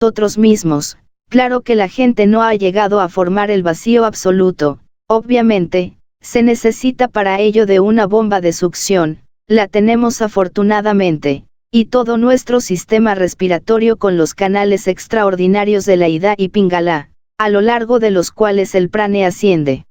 nosotros mismos. Claro que la gente no ha llegado a formar el vacío absoluto, obviamente, se necesita para ello de una bomba de succión, la tenemos afortunadamente, y todo nuestro sistema respiratorio con los canales extraordinarios de la Ida y Pingala, a lo largo de los cuales el prane asciende.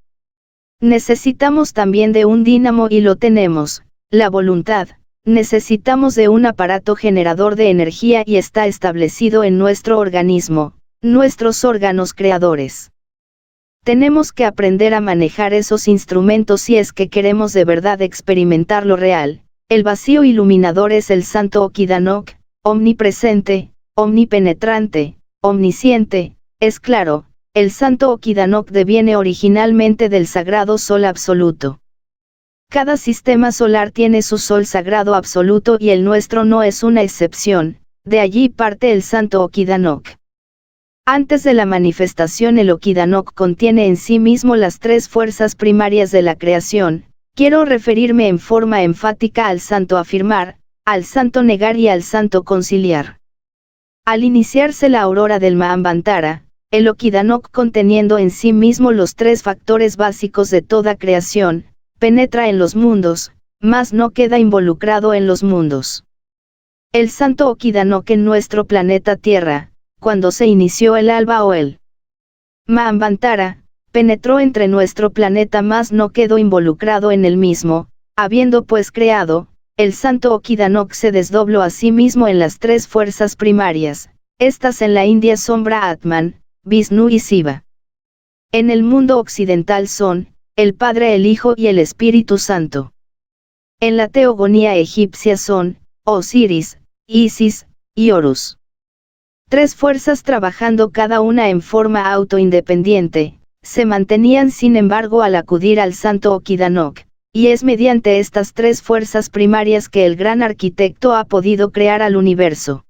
Necesitamos también de un dínamo y lo tenemos, la voluntad. Necesitamos de un aparato generador de energía y está establecido en nuestro organismo, nuestros órganos creadores. Tenemos que aprender a manejar esos instrumentos si es que queremos de verdad experimentar lo real. El vacío iluminador es el Santo Okidanok, omnipresente, omnipenetrante, omnisciente, es claro, el Santo Okidanok deviene originalmente del sagrado Sol absoluto. Cada sistema solar tiene su Sol sagrado absoluto y el nuestro no es una excepción, de allí parte el Santo Okidanok. Antes de la manifestación el Okidanok contiene en sí mismo las tres fuerzas primarias de la creación. Quiero referirme en forma enfática al santo afirmar, al santo negar y al santo conciliar. Al iniciarse la aurora del Manvantara, el Okidanok conteniendo en sí mismo los tres factores básicos de toda creación, penetra en los mundos, mas no queda involucrado en los mundos. El santo Okidanok en nuestro planeta Tierra, cuando se inició el alba o el Manvantara, penetró entre nuestro planeta mas no quedó involucrado en el mismo, habiendo pues creado, el santo Okidanok se desdobló a sí mismo en las tres fuerzas primarias, estas en la India sombra Atman, Vishnu y Shiva. En el mundo occidental son, el Padre, el Hijo y el Espíritu Santo. En la teogonía egipcia son, Osiris, Isis, y Horus. Tres fuerzas trabajando cada una en forma autoindependiente, se mantenían sin embargo al acudir al santo Okidanok, y es mediante estas tres fuerzas primarias que el gran arquitecto ha podido crear al universo.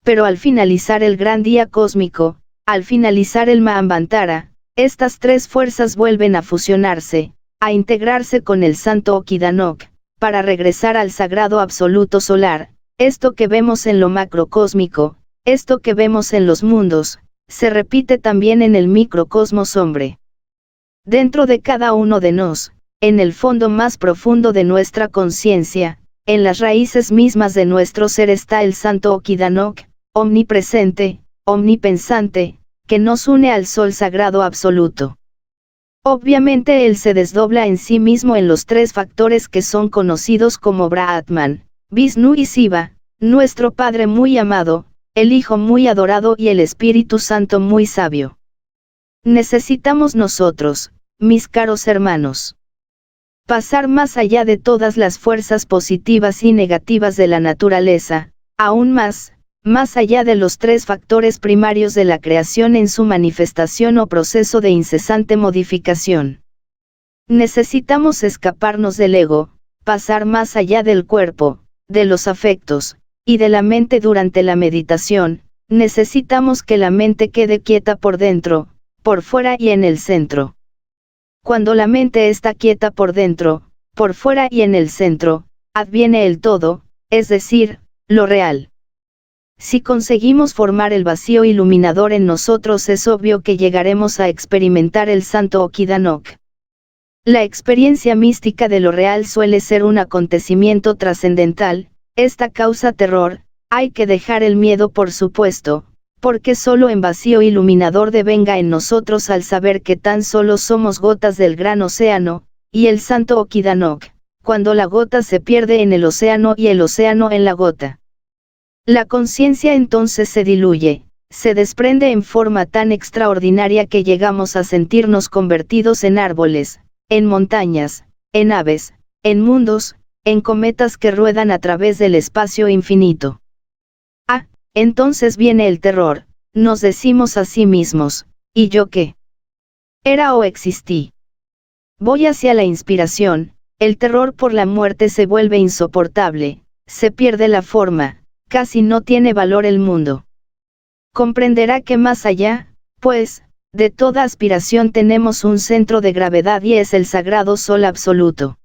Pero al finalizar el gran día cósmico, al finalizar el Manvantara, estas tres fuerzas vuelven a fusionarse, a integrarse con el santo Okidanok, para regresar al sagrado absoluto solar. Esto que vemos en lo macrocósmico, esto que vemos en los mundos, se repite también en el microcosmos hombre. Dentro de cada uno de nos, en el fondo más profundo de nuestra conciencia, en las raíces mismas de nuestro ser está el santo Okidanok, omnipresente, omnipensante, que nos une al Sol sagrado absoluto. Obviamente él se desdobla en sí mismo en los tres factores que son conocidos como Brahman, Vishnu y Shiva, nuestro Padre muy amado, el Hijo muy adorado y el Espíritu Santo muy sabio. Necesitamos nosotros, mis caros hermanos, pasar más allá de todas las fuerzas positivas y negativas de la naturaleza, aún más allá de los tres factores primarios de la creación en su manifestación o proceso de incesante modificación. Necesitamos escaparnos del ego, pasar más allá del cuerpo, de los afectos, y de la mente durante la meditación. Necesitamos que la mente quede quieta por dentro, por fuera y en el centro. Cuando la mente está quieta por dentro, por fuera y en el centro, adviene el todo, es decir, lo real. Si conseguimos formar el vacío iluminador en nosotros es obvio que llegaremos a experimentar el santo Okidanok. La experiencia mística de lo real suele ser un acontecimiento trascendental, esta causa terror, hay que dejar el miedo por supuesto, porque solo en vacío iluminador devenga en nosotros al saber que tan solo somos gotas del gran océano, y el santo Okidanok, cuando la gota se pierde en el océano y el océano en la gota. La conciencia entonces se diluye, se desprende en forma tan extraordinaria que llegamos a sentirnos convertidos en árboles, en montañas, en aves, en mundos, en cometas que ruedan a través del espacio infinito. Ah, entonces viene el terror, nos decimos a sí mismos, ¿y yo qué? ¿Era o existí? Voy hacia la inspiración, el terror por la muerte se vuelve insoportable, se pierde la forma, casi no tiene valor el mundo. Comprenderá que más allá, pues, de toda aspiración tenemos un centro de gravedad y es el sagrado Sol absoluto.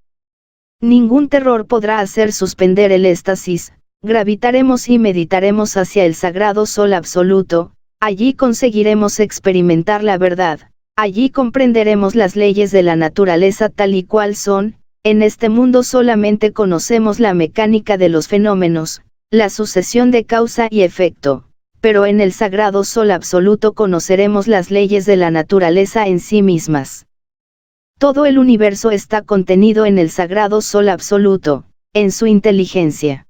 Ningún terror podrá hacer suspender el éxtasis, gravitaremos y meditaremos hacia el sagrado sol absoluto, allí conseguiremos experimentar la verdad, allí comprenderemos las leyes de la naturaleza tal y cual son. En este mundo solamente conocemos la mecánica de los fenómenos, la sucesión de causa y efecto, pero en el sagrado sol absoluto conoceremos las leyes de la naturaleza en sí mismas. Todo el universo está contenido en el sagrado sol absoluto, en su inteligencia.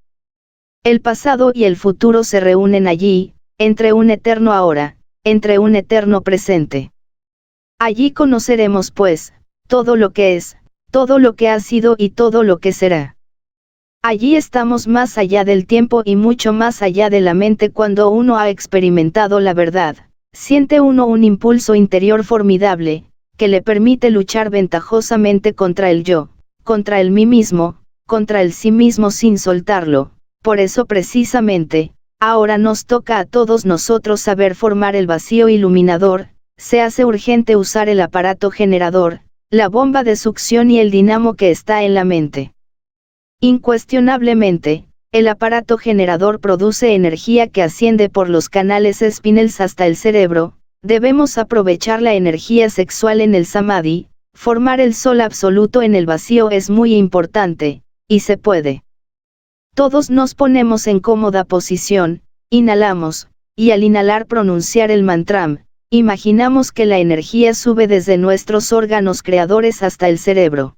El pasado y el futuro se reúnen allí, entre un eterno ahora, entre un eterno presente. Allí conoceremos pues, todo lo que es, todo lo que ha sido y todo lo que será. Allí estamos más allá del tiempo y mucho más allá de la mente. Cuando uno ha experimentado la verdad, siente uno un impulso interior formidable, que le permite luchar ventajosamente contra el yo, contra el mí mismo, contra el sí mismo sin soltarlo. Por eso precisamente, ahora nos toca a todos nosotros saber formar el vacío iluminador. Se hace urgente usar el aparato generador, la bomba de succión y el dinamo que está en la mente. Incuestionablemente, el aparato generador produce energía que asciende por los canales espinels hasta el cerebro. Debemos aprovechar la energía sexual en el samadhi. Formar el sol absoluto en el vacío es muy importante, y se puede. Todos nos ponemos en cómoda posición, inhalamos, y al inhalar pronunciar el mantram. Imaginamos que la energía sube desde nuestros órganos creadores hasta el cerebro.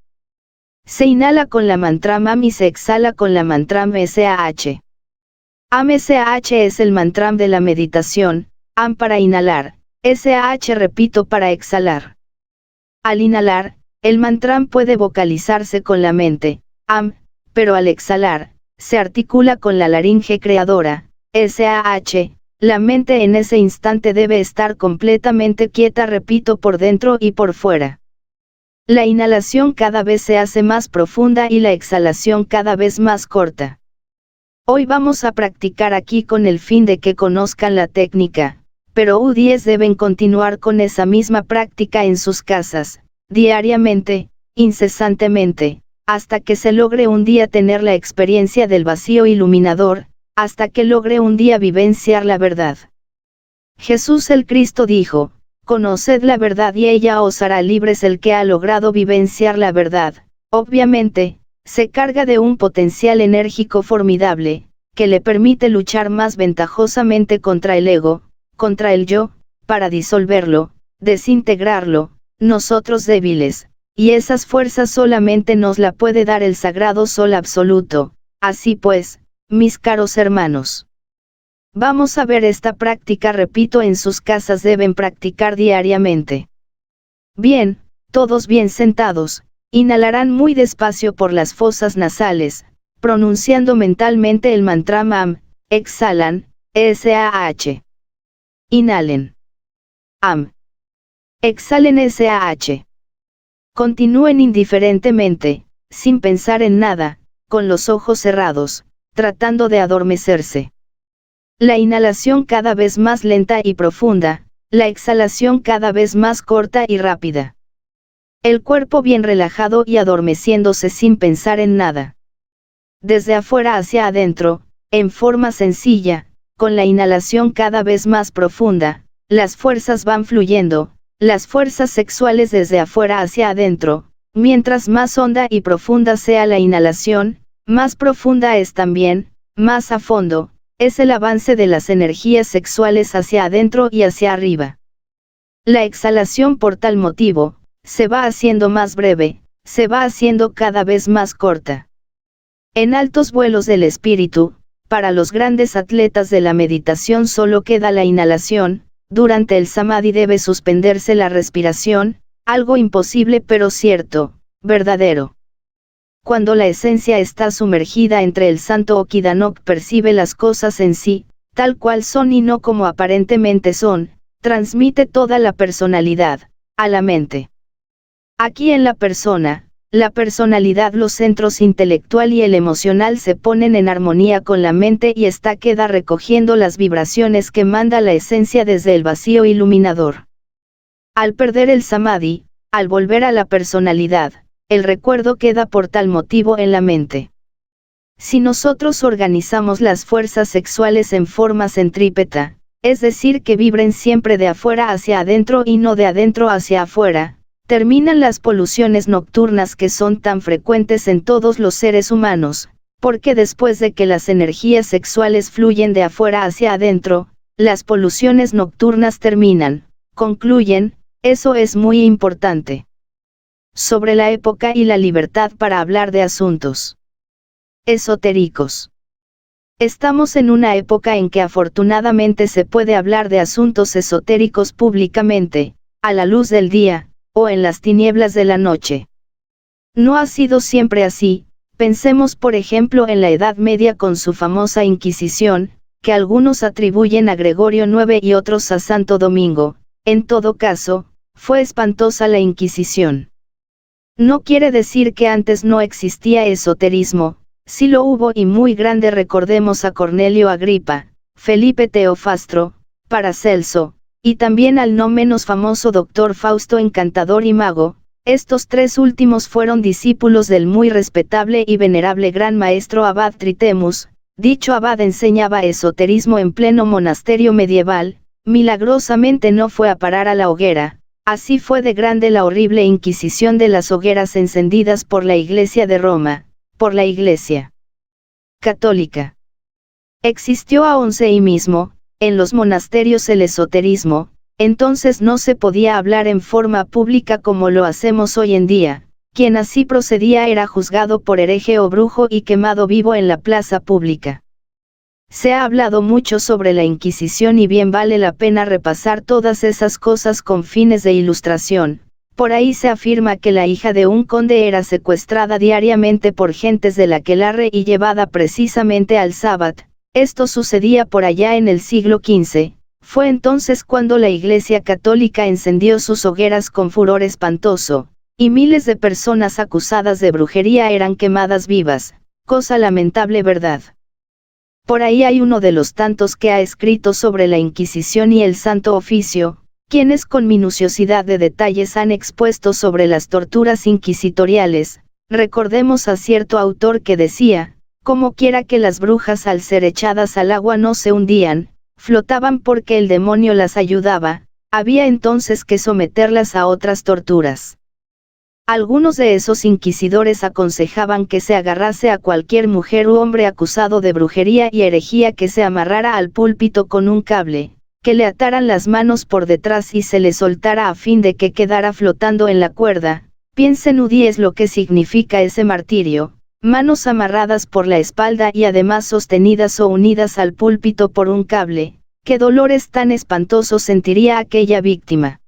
Se inhala con la mantram AM y se exhala con la mantram SAH. AM-SAH es el mantram de la meditación, AM para inhalar, SAH repito para exhalar. Al inhalar, el mantram puede vocalizarse con la mente, AM, pero al exhalar, se articula con la laringe creadora, SAH. La mente en ese instante debe estar completamente quieta, repito, por dentro y por fuera. La inhalación cada vez se hace más profunda y la exhalación cada vez más corta. Hoy vamos a practicar aquí con el fin de que conozcan la técnica, pero U10 deben continuar con esa misma práctica en sus casas, diariamente, incesantemente, hasta que se logre un día tener la experiencia del vacío iluminador, hasta que logre un día vivenciar la verdad. Jesús el Cristo dijo, conoced la verdad y ella os hará libres. El que ha logrado vivenciar la verdad, obviamente, se carga de un potencial enérgico formidable, que le permite luchar más ventajosamente contra el ego, contra el yo, para disolverlo, desintegrarlo, nosotros débiles, y esas fuerzas solamente nos la puede dar el sagrado sol absoluto. Así pues, mis caros hermanos, vamos a ver esta práctica, repito, en sus casas deben practicar diariamente. Bien, todos bien sentados, inhalarán muy despacio por las fosas nasales, pronunciando mentalmente el mantra AM, exhalan, SAH. Inhalen. AM. Exhalen SAH. Continúen indiferentemente, sin pensar en nada, con los ojos cerrados, tratando de adormecerse. La inhalación cada vez más lenta y profunda, la exhalación cada vez más corta y rápida. El cuerpo bien relajado y adormeciéndose sin pensar en nada. Desde afuera hacia adentro, en forma sencilla, con la inhalación cada vez más profunda, las fuerzas van fluyendo, las fuerzas sexuales desde afuera hacia adentro. Mientras más honda y profunda sea la inhalación, más profunda es también, más a fondo, es el avance de las energías sexuales hacia adentro y hacia arriba. La exhalación por tal motivo, se va haciendo más breve, se va haciendo cada vez más corta. En altos vuelos del espíritu, para los grandes atletas de la meditación solo queda la inhalación. Durante el samadhi debe suspenderse la respiración, algo imposible pero cierto, verdadero. Cuando la esencia está sumergida entre el santo Okidanok percibe las cosas en sí, tal cual son y no como aparentemente son, transmite toda la personalidad, a la mente. Aquí en la personalidad, los centros intelectual y el emocional se ponen en armonía con la mente y ésta queda recogiendo las vibraciones que manda la esencia desde el vacío iluminador. Al perder el samadhi, al volver a la personalidad, el recuerdo queda por tal motivo en la mente. Si nosotros organizamos las fuerzas sexuales en forma centrípeta, es decir que vibren siempre de afuera hacia adentro y no de adentro hacia afuera, terminan las poluciones nocturnas que son tan frecuentes en todos los seres humanos, porque después de que las energías sexuales fluyen de afuera hacia adentro, las poluciones nocturnas terminan, concluyen. Eso es muy importante. Sobre la época y la libertad para hablar de asuntos esotéricos. Estamos en una época en que afortunadamente se puede hablar de asuntos esotéricos públicamente, a la luz del día, o en las tinieblas de la noche. No ha sido siempre así. Pensemos por ejemplo en la Edad Media con su famosa Inquisición, que algunos atribuyen a Gregorio IX y otros a Santo Domingo. En todo caso, fue espantosa la Inquisición. No quiere decir que antes no existía esoterismo, sí lo hubo y muy grande. Recordemos a Cornelio Agripa, Felipe Teofastro, Paracelso, y también al no menos famoso doctor Fausto Encantador y Mago. Estos tres últimos fueron discípulos del muy respetable y venerable gran maestro Abad Tritemus. Dicho abad enseñaba esoterismo en pleno monasterio medieval. Milagrosamente no fue a parar a la hoguera. Así fue de grande la horrible inquisición de las hogueras encendidas por la Iglesia de Roma, por la Iglesia católica. Existió aún y mismo, en los monasterios el esoterismo. Entonces no se podía hablar en forma pública como lo hacemos hoy en día. Quien así procedía era juzgado por hereje o brujo y quemado vivo en la plaza pública. Se ha hablado mucho sobre la Inquisición y bien vale la pena repasar todas esas cosas con fines de ilustración. Por ahí se afirma que la hija de un conde era secuestrada diariamente por gentes del aquelarre y llevada precisamente al Sabbat. Esto sucedía por allá en el siglo XV. Fue entonces cuando la Iglesia Católica encendió sus hogueras con furor espantoso, y miles de personas acusadas de brujería eran quemadas vivas. Cosa lamentable, ¿verdad? Por ahí hay uno de los tantos que ha escrito sobre la Inquisición y el Santo Oficio, quienes con minuciosidad de detalles han expuesto sobre las torturas inquisitoriales. Recordemos a cierto autor que decía, como quiera que las brujas al ser echadas al agua no se hundían, flotaban porque el demonio las ayudaba. Había entonces que someterlas a otras torturas. Algunos de esos inquisidores aconsejaban que se agarrase a cualquier mujer u hombre acusado de brujería y herejía, que se amarrara al púlpito con un cable, que le ataran las manos por detrás y se le soltara a fin de que quedara flotando en la cuerda. Piensen ustedes lo que significa ese martirio: manos amarradas por la espalda y además sostenidas o unidas al púlpito por un cable. ¿Qué dolores tan espantosos sentiría aquella víctima?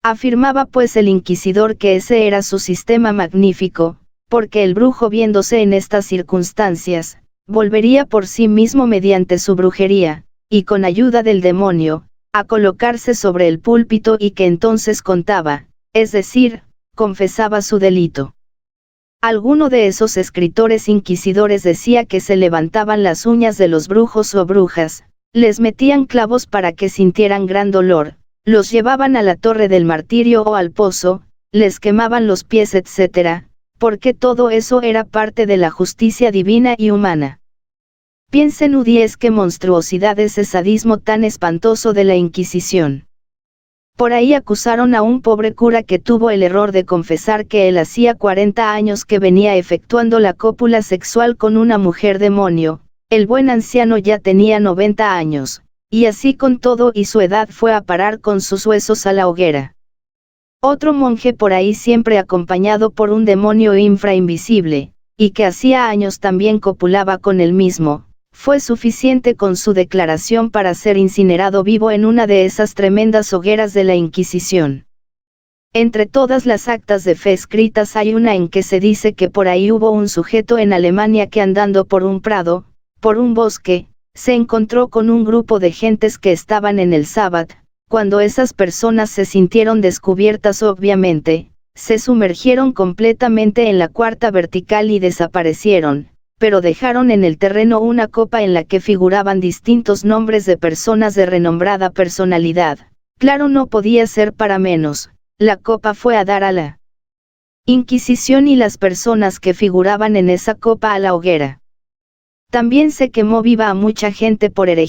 Afirmaba pues el inquisidor que ese era su sistema magnífico, porque el brujo, viéndose en estas circunstancias, volvería por sí mismo mediante su brujería, y con ayuda del demonio, a colocarse sobre el púlpito, y que entonces contaba, es decir, confesaba su delito. Alguno de esos escritores inquisidores decía que se levantaban las uñas de los brujos o brujas, les metían clavos para que sintieran gran dolor, los llevaban a la torre del martirio o al pozo, les quemaban los pies, etc., porque todo eso era parte de la justicia divina y humana. Piensen ustedes qué monstruosidad ese sadismo tan espantoso de la Inquisición. Por ahí acusaron a un pobre cura que tuvo el error de confesar que él hacía 40 años que venía efectuando la cópula sexual con una mujer demonio. El buen anciano ya tenía 90 años, y así con todo y su edad fue a parar con sus huesos a la hoguera. Otro monje por ahí, siempre acompañado por un demonio infrainvisible, y que hacía años también copulaba con él mismo, fue suficiente con su declaración para ser incinerado vivo en una de esas tremendas hogueras de la Inquisición. Entre todas las actas de fe escritas hay una en que se dice que por ahí hubo un sujeto en Alemania que, andando por un prado, por un bosque, se encontró con un grupo de gentes que estaban en el Sabbat. Cuando esas personas se sintieron descubiertas, obviamente, se sumergieron completamente en la cuarta vertical y desaparecieron, pero dejaron en el terreno una copa en la que figuraban distintos nombres de personas de renombrada personalidad. Claro, no podía ser para menos, la copa fue a dar a la Inquisición y las personas que figuraban en esa copa a la hoguera. También se quemó viva a mucha gente por herejía.